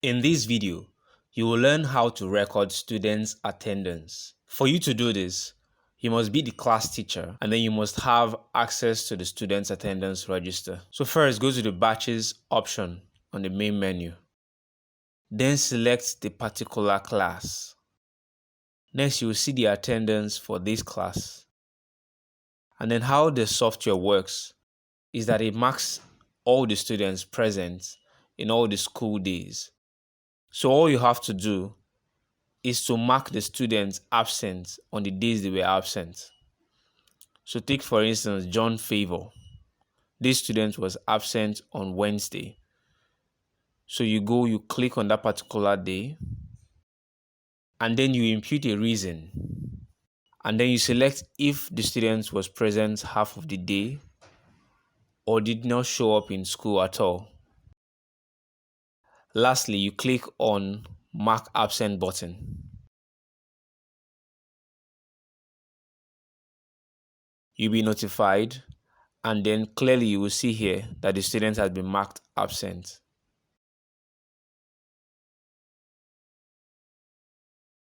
In this video, you will learn how to record students' attendance. For you to do this, you must be the class teacher and then you must have access to the students' attendance register. So first, go to the batches option on the main menu. Then select the particular class. Next, you will see the attendance for this class. And then how the software works is that it marks all the students present in all the school days. So all you have to do is to mark the students absent on the days they were absent. So take for instance John Favor. This student was absent on Wednesday. So you click on that particular day and then you impute a reason. And then you select if the student was present half of the day or did not show up in school at all. Lastly, you click on Mark Absent button. You'll be notified and then clearly you will see here that the student has been marked absent.